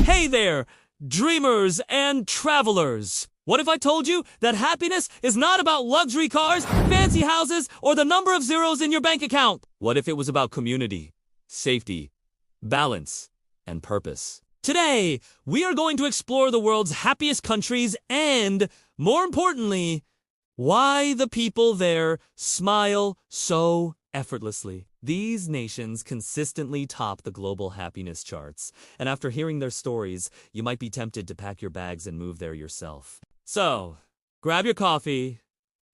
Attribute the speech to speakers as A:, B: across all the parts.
A: Hey there, dreamers and travelers. What if I told you that happiness is not about luxury cars, fancy houses, or the number of zeros in your bank account? What if it was about community, safety, balance, and purpose? Today, we are going to explore the world's happiest countries and, more importantly, why the people there smile so effortlessly. These nations consistently top the global happiness charts, and after hearing their stories, you might be tempted to pack your bags and move there yourself. So, grab your coffee,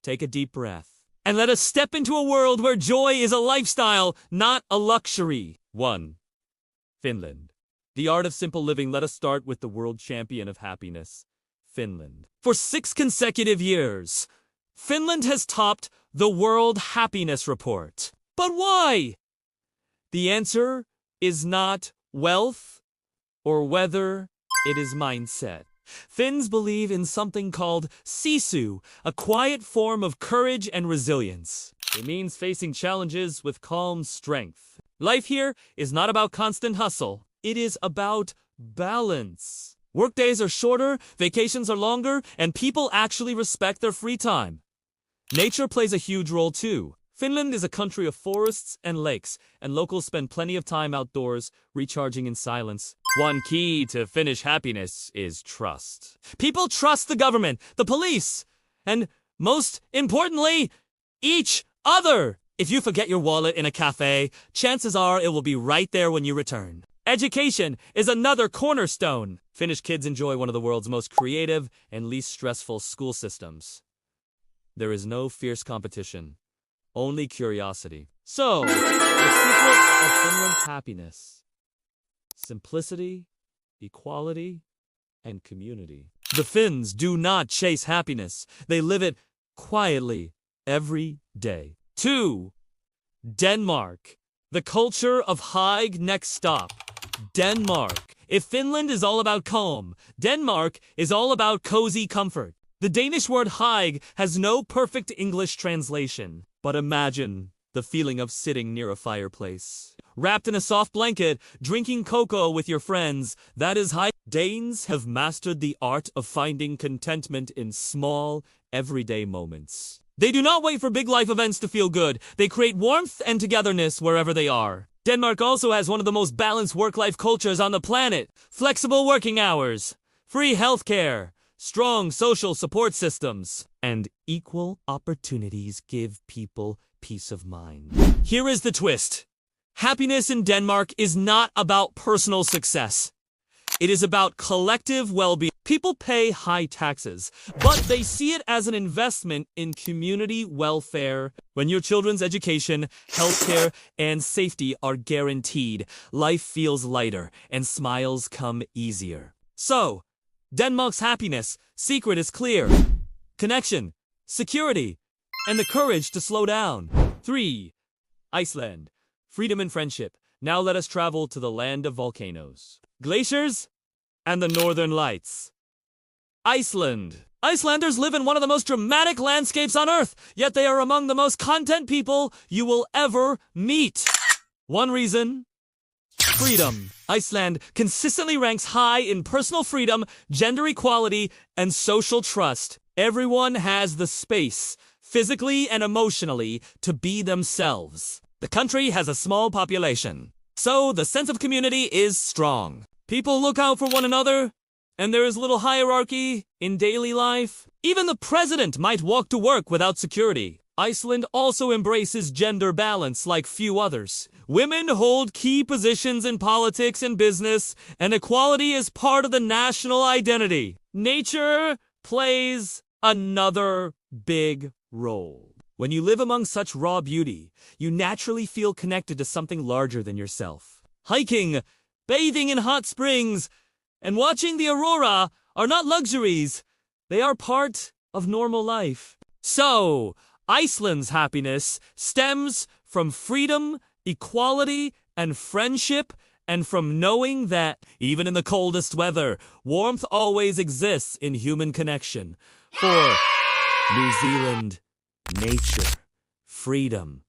A: take a deep breath, and let us step into a world where joy is a lifestyle, not a luxury. 1. Finland. The art of simple living. Let us start with the world champion of happiness, Finland. For 6 consecutive years, Finland has topped the World Happiness Report. But why? The answer is not wealth or weather, it is mindset. Finns believe in something called sisu, a quiet form of courage and resilience. It means facing challenges with calm strength. Life here is not about constant hustle. It is about balance. Workdays are shorter, vacations are longer, and people actually respect their free time. Nature plays a huge role too. Finland is a country of forests and lakes, and locals spend plenty of time outdoors, recharging in silence. One key to Finnish happiness is trust. People trust the government, the police, and most importantly, each other. If you forget your wallet in a cafe, chances are it will be right there when you return. Education is another cornerstone. Finnish kids enjoy one of the world's most creative and least stressful school systems. There is no fierce competition, only curiosity. So, the secret of Finland's happiness: simplicity, equality, and community. The Finns do not chase happiness. They live it quietly every day. 2. Denmark. The culture of Hygge. Next stop, Denmark. If Finland is all about calm, Denmark is all about cozy comfort. The Danish word Hygge has no perfect English translation, but imagine the feeling of sitting near a fireplace, wrapped in a soft blanket, drinking cocoa with your friends. That is Hygge. Danes have mastered the art of finding contentment in small, everyday moments. They do not wait for big life events to feel good. They create warmth and togetherness wherever they are. Denmark also has one of the most balanced work-life cultures on the planet. Flexible working hours, free healthcare, strong social support systems, and equal opportunities give people peace of mind. Here is the twist. Happiness in Denmark is not about personal success. It is about collective well-being. People pay high taxes, but they see it as an investment in community welfare. When your children's education, healthcare, and safety are guaranteed, life feels lighter and smiles come easier. So, Denmark's happiness secret is clear: connection, security, and the courage to slow down. 3. Iceland. Freedom and friendship. Now let us travel to the land of volcanoes, glaciers, and the northern lights. Iceland. Icelanders live in one of the most dramatic landscapes on Earth, yet they are among the most content people you will ever meet. One reason: freedom. Iceland consistently ranks high in personal freedom, gender equality, and social trust. Everyone has the space, physically and emotionally, to be themselves. The country has a small population, so the sense of community is strong. People look out for one another, and there is little hierarchy in daily life. Even the president might walk to work without security. Iceland also embraces gender balance like few others. Women hold key positions in politics and business, and equality is part of the national identity. Nature plays another big role. When you live among such raw beauty, you naturally feel connected to something larger than yourself. Hiking, bathing in hot springs, and watching the aurora are not luxuries. They are part of normal life. So, Iceland's happiness stems from freedom, equality, and friendship, and from knowing that, even in the coldest weather, warmth always exists in human connection. For New Zealand, nature, freedom,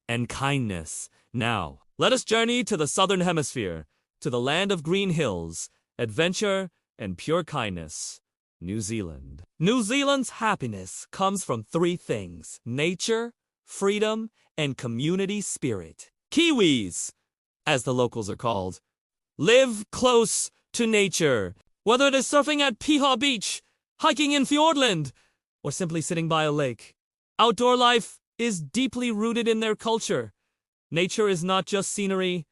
A: and kindness. Now, let us journey to the southern hemisphere, to the land of green hills adventure, and pure kindness. New Zealand. New Zealand's happiness comes from three things: nature, freedom, and community spirit. Kiwis, as the locals are called, live close to nature. Whether it is surfing at Piha Beach, hiking in Fiordland, or simply sitting by a lake, outdoor life is deeply rooted in their culture. Nature is not just scenery,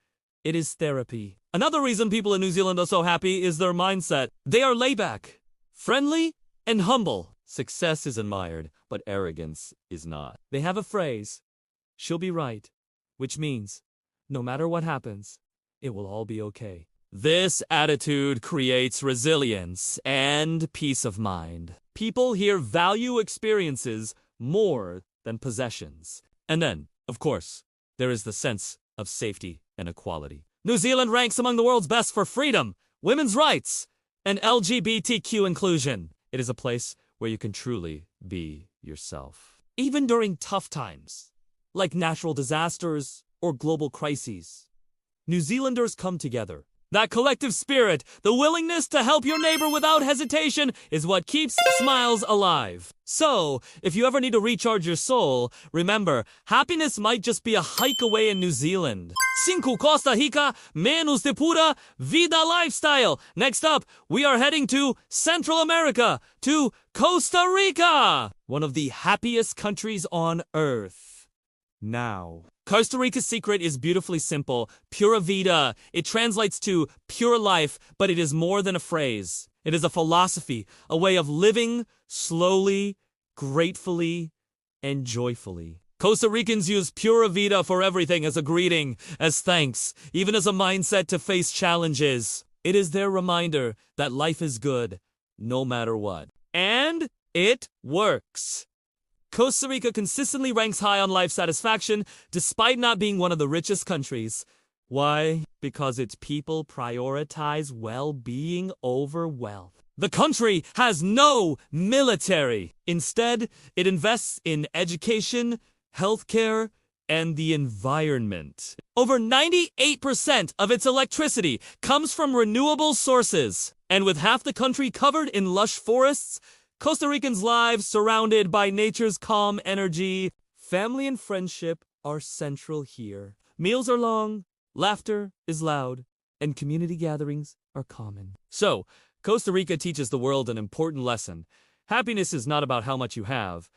A: it is therapy. Another reason people in New Zealand are so happy is their mindset. They are laid-back, friendly, and humble. Success is admired, but arrogance is not. They have a phrase, "She'll be right," which means, no matter what happens, it will all be okay. This attitude creates resilience and peace of mind. People here value experiences more than possessions. And then, of course, there is the sense of safety and equality. New Zealand ranks among the world's best for freedom, women's rights, and LGBTQ inclusion. It is a place where you can truly be yourself. Even during tough times, like natural disasters or global crises, New Zealanders come together. That collective spirit, the willingness to help your neighbor without hesitation, is what keeps smiles alive. So, if you ever need to recharge your soul, remember, happiness might just be a hike away in New Zealand. Cinco Costa Rica, menos de pura vida lifestyle. Next up, we are heading to Central America, to Costa Rica, one of the happiest countries on earth. Now, Costa Rica's secret is beautifully simple: Pura Vida. It translates to pure life, but it is more than a phrase. It is a philosophy, a way of living slowly, gratefully, and joyfully. Costa Ricans use Pura Vida for everything: as a greeting, as thanks, even as a mindset to face challenges. It is their reminder that life is good, no matter what. And it works. Costa Rica consistently ranks high on life satisfaction, despite not being one of the richest countries. Why? Because its people prioritize well-being over wealth. The country has no military. Instead, it invests in education, healthcare, and the environment. Over 98% of its electricity comes from renewable sources. And with half the country covered in lush forests, Costa Ricans' lives surrounded by nature's calm energy. Family and friendship are central here. Meals are long, laughter is loud, and community gatherings are common. So, Costa Rica teaches the world an important lesson. Happiness is not about how much you have,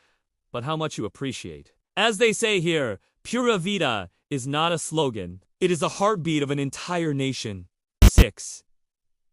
A: but how much you appreciate. As they say here, Pura Vida is not a slogan. It is a heartbeat of an entire nation. 6.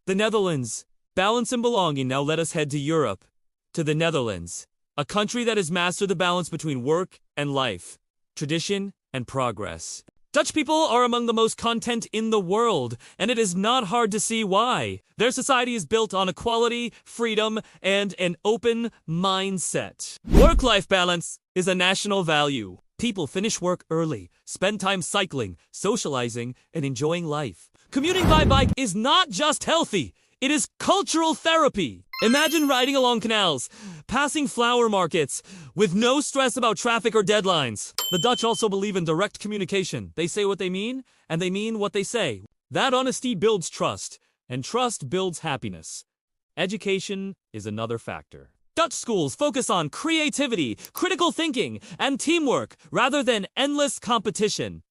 A: The Netherlands. Balance and belonging. Now let us head to Europe. To the Netherlands, a country that has mastered the balance between work and life, tradition and progress. Dutch people are among the most content in the world, and it is not hard to see why. Their society is built on equality, freedom, and an open mindset. Work-life balance is a national value. People finish work early, spend time cycling, socializing, and enjoying life. Commuting by bike is not just healthy, it is cultural therapy. Imagine riding along canals, passing flower markets, with no stress about traffic or deadlines. The Dutch also believe in direct communication. They say what they mean, and they mean what they say. That honesty builds trust, and trust builds happiness. Education is another factor. Dutch schools focus on creativity, critical thinking, and teamwork, rather than endless competition.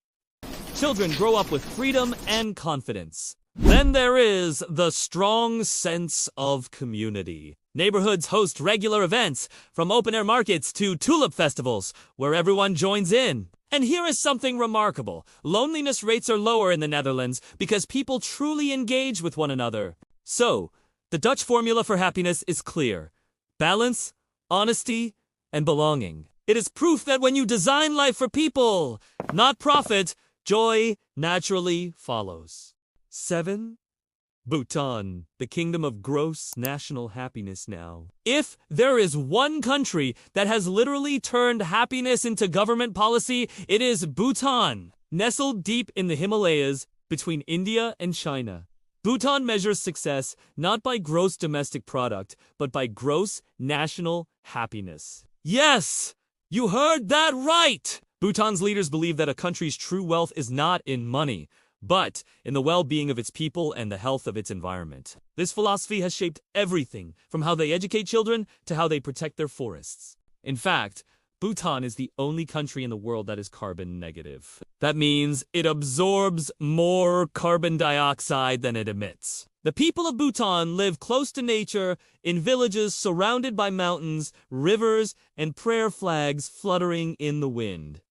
A: Children grow up with freedom and confidence. Then there is the strong sense of community. Neighborhoods host regular events, from open-air markets to tulip festivals, where everyone joins in. And here is something remarkable. Loneliness rates are lower in the Netherlands because people truly engage with one another. So, the Dutch formula for happiness is clear: balance, honesty, and belonging. It is proof that when you design life for people, not profit, joy naturally follows. 7. Bhutan, the kingdom of gross national happiness now. If there is one country that has literally turned happiness into government policy, it is Bhutan. Nestled deep in the Himalayas between India and China, Bhutan measures success not by gross domestic product, but by gross national happiness. Yes, you heard that right! Bhutan's leaders believe that a country's true wealth is not in money, but in the well-being of its people and the health of its environment. This philosophy has shaped everything from how they educate children to how they protect their forests. In fact, Bhutan is the only country in the world that is carbon negative. That means it absorbs more carbon dioxide than it emits. The people of Bhutan live close to nature in villages surrounded by mountains, rivers, and prayer flags fluttering in the wind.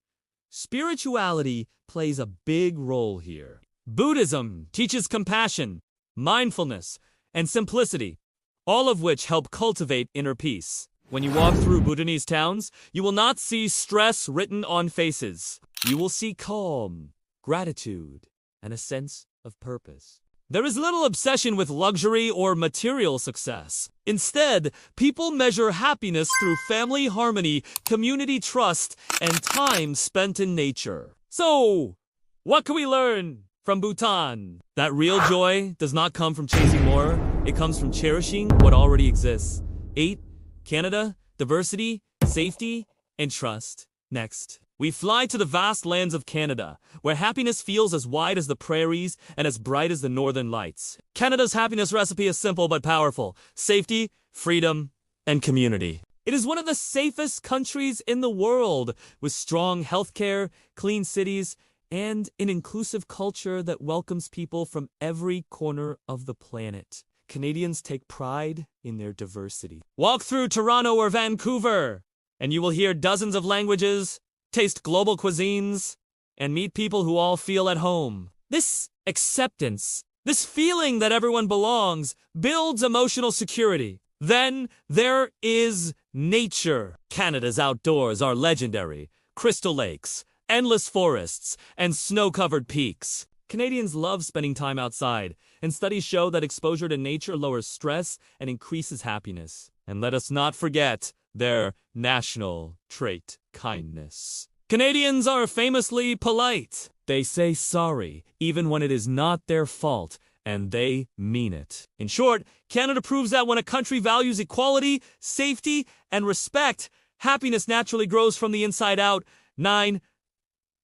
A: Spirituality plays a big role here. Buddhism teaches compassion, mindfulness, and simplicity, all of which help cultivate inner peace. When you walk through Bhutanese towns, you will not see stress written on faces. You will see calm, gratitude, and a sense of purpose. There is little obsession with luxury or material success. Instead, people measure happiness through family harmony, community trust, and time spent in nature. So, what can we learn from Bhutan? That real joy does not come from chasing more. It comes from cherishing what already exists. 8. Canada, diversity, safety, and trust. Next, we fly to the vast lands of Canada, where happiness feels as wide as the prairies and as bright as the northern lights. Canada's happiness recipe is simple but powerful: safety, freedom, and community. It is one of the safest countries in the world, with strong healthcare, clean cities, and an inclusive culture that welcomes people from every corner of the planet. Canadians take pride in their diversity. Walk through Toronto or Vancouver, and you will hear dozens of languages, taste global cuisines, and meet people who all feel at home. This acceptance, this feeling that everyone belongs, builds emotional security. Then there is nature. Canada's outdoors are legendary: crystal lakes, endless forests, and snow-covered peaks. Canadians love spending time outside, and studies show that exposure to nature lowers stress and increases happiness. And let us not forget their national trait: kindness. Canadians are famously polite. They say sorry, even when it is not their fault, and they mean it. In short, Canada proves that when a country values equality, safety, and respect, happiness naturally grows from the inside out. 9.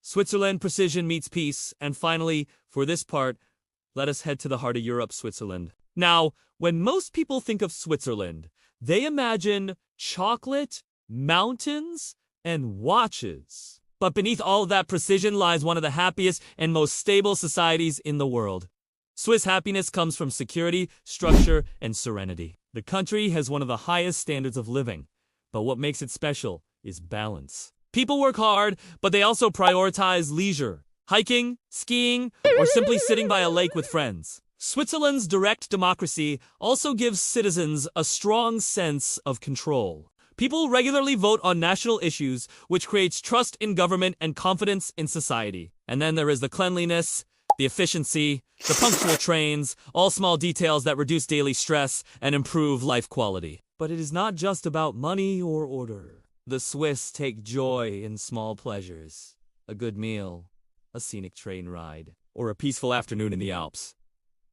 A: Switzerland, precision meets peace. And finally, for this part, let us head to the heart of Europe, Switzerland. Now, when most people think of Switzerland, they imagine chocolate, mountains, and watches. But beneath all of that precision lies one of the happiest and most stable societies in the world. Swiss happiness comes from security, structure, and serenity. The country has one of the highest standards of living, but what makes it special is balance. People work hard, but they also prioritize leisure, hiking, skiing, or simply sitting by a lake with friends. Switzerland's direct democracy also gives citizens a strong sense of control. People regularly vote on national issues, which creates trust in government and confidence in society. And then there is the cleanliness, the efficiency, the punctual trains, all small details that reduce daily stress and improve life quality. But it is not just about money or order. The Swiss take joy in small pleasures: a good meal, a scenic train ride, or a peaceful afternoon in the Alps.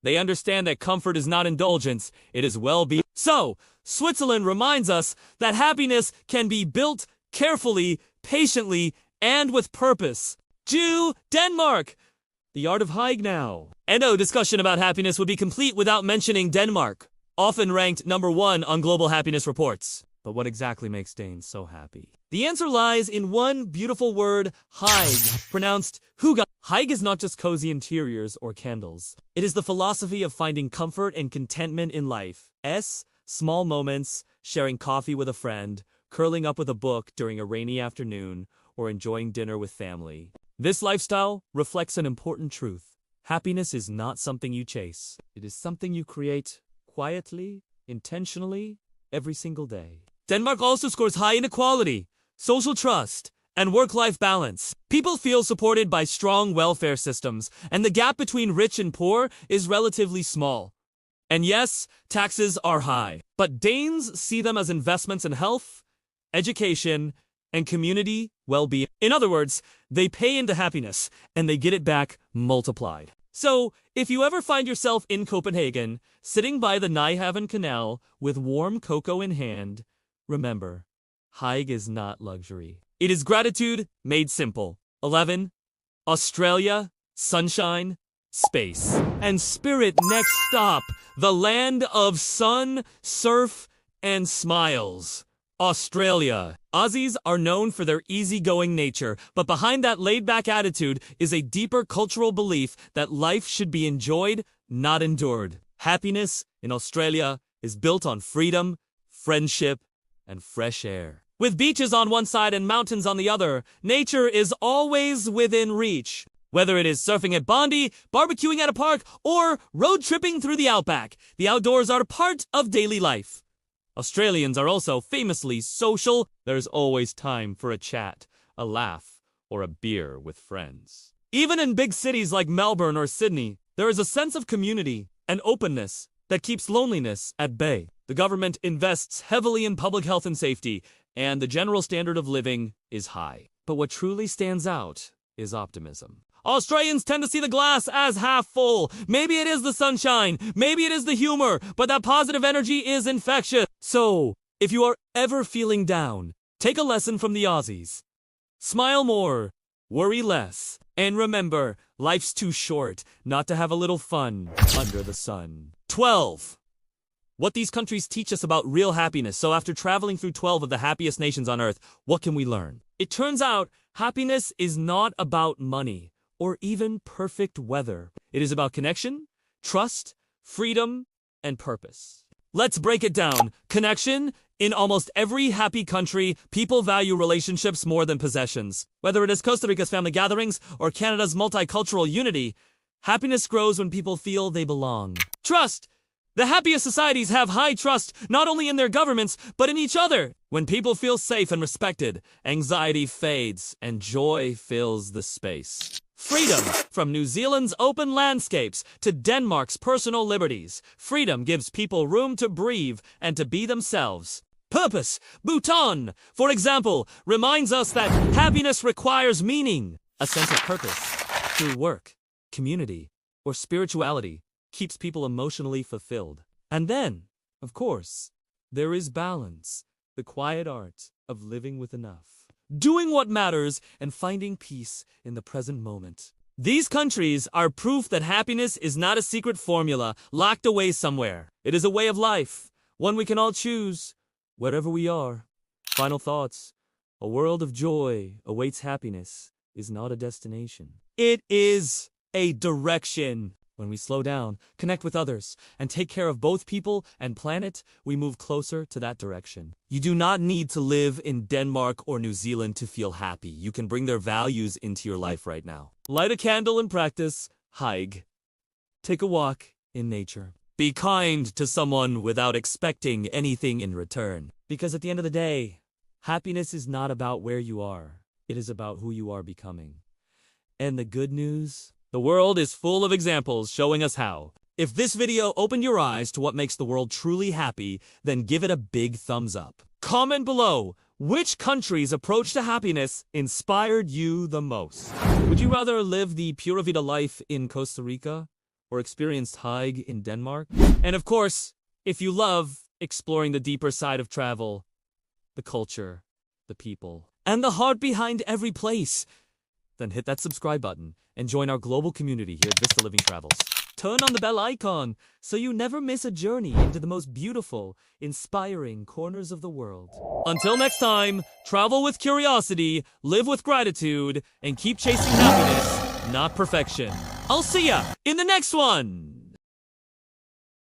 A: They understand that comfort is not indulgence, it is well-being. So, Switzerland reminds us that happiness can be built carefully, patiently, and with purpose. Denmark! The art of Hygge now. And no discussion about happiness would be complete without mentioning Denmark, often ranked number 1 on global happiness reports. But what exactly makes Danes so happy? The answer lies in one beautiful word: Hygge, pronounced Hygge. Hygge is not just cozy interiors or candles. It is the philosophy of finding comfort and contentment in life. Small moments, sharing coffee with a friend, curling up with a book during a rainy afternoon, or enjoying dinner with family. This lifestyle reflects an important truth. Happiness is not something you chase. It is something you create quietly, intentionally, every single day. Denmark also scores high in equality, social trust, and work-life balance. People feel supported by strong welfare systems, and the gap between rich and poor is relatively small. And yes, taxes are high, but Danes see them as investments in health, education, and community well-being. In other words, they pay into happiness, and they get it back multiplied. So, if you ever find yourself in Copenhagen, sitting by the Nyhavn Canal with warm cocoa in hand, remember, Hygge is not luxury. It is gratitude made simple. 11. Australia, sunshine, space. And spirit, next stop, the land of sun, surf, and smiles. Australia. Aussies are known for their easygoing nature, but behind that laid-back attitude is a deeper cultural belief that life should be enjoyed, not endured. Happiness in Australia is built on freedom, friendship, and fresh air. With beaches on one side and mountains on the other, nature is always within reach. Whether it is surfing at Bondi, barbecuing at a park, or road tripping through the outback, the outdoors are part of daily life. Australians are also famously social. There's always time for a chat, a laugh, or a beer with friends. Even in big cities like Melbourne or Sydney, there is a sense of community and openness that keeps loneliness at bay. The government invests heavily in public health and safety, and the general standard of living is high. But what truly stands out is optimism. Australians tend to see the glass as half full. Maybe it is the sunshine, maybe it is the humor, but that positive energy is infectious. So, if you are ever feeling down, take a lesson from the Aussies. Smile more, worry less, and remember, life's too short not to have a little fun under the sun. 12. What these countries teach us about real happiness. So after traveling through 12 of the happiest nations on earth, what can we learn? It turns out, happiness is not about money or even perfect weather. It is about connection, trust, freedom, and purpose. Let's break it down. Connection. In almost every happy country, people value relationships more than possessions. Whether it is Costa Rica's family gatherings or Canada's multicultural unity, happiness grows when people feel they belong. Trust. The happiest societies have high trust, not only in their governments, but in each other. When people feel safe and respected, anxiety fades and joy fills the space. Freedom. From New Zealand's open landscapes to Denmark's personal liberties, freedom gives people room to breathe and to be themselves. Purpose. Bhutan, for example, reminds us that happiness requires meaning. A sense of purpose through work, community, or spirituality keeps people emotionally fulfilled. And then, of course, there is balance, the quiet art of living with enough. Doing what matters and finding peace in the present moment. These countries are proof that happiness is not a secret formula locked away somewhere. It is a way of life, one we can all choose, wherever we are. Final thoughts. A world of joy awaits. Happiness is not a destination. It is a direction. When we slow down, connect with others, and take care of both people and planet, we move closer to that direction. You do not need to live in Denmark or New Zealand to feel happy. You can bring their values into your life right now. Light a candle and practice Hygge. Take a walk in nature. Be kind to someone without expecting anything in return. Because at the end of the day, happiness is not about where you are. It is about who you are becoming. And the good news? The world is full of examples showing us how. If this video opened your eyes to what makes the world truly happy, then give it a big thumbs up. Comment below which country's approach to happiness inspired you the most. Would you rather live the Pura Vida life in Costa Rica or experience Hygge in Denmark? And of course, if you love exploring the deeper side of travel, the culture, the people, and the heart behind every place, then hit that subscribe button and join our global community here at Vista Living Travels. Turn on the bell icon so you never miss a journey into the most beautiful, inspiring corners of the world. Until next time, travel with curiosity, live with gratitude, and keep chasing happiness, not perfection. I'll see ya in the next one!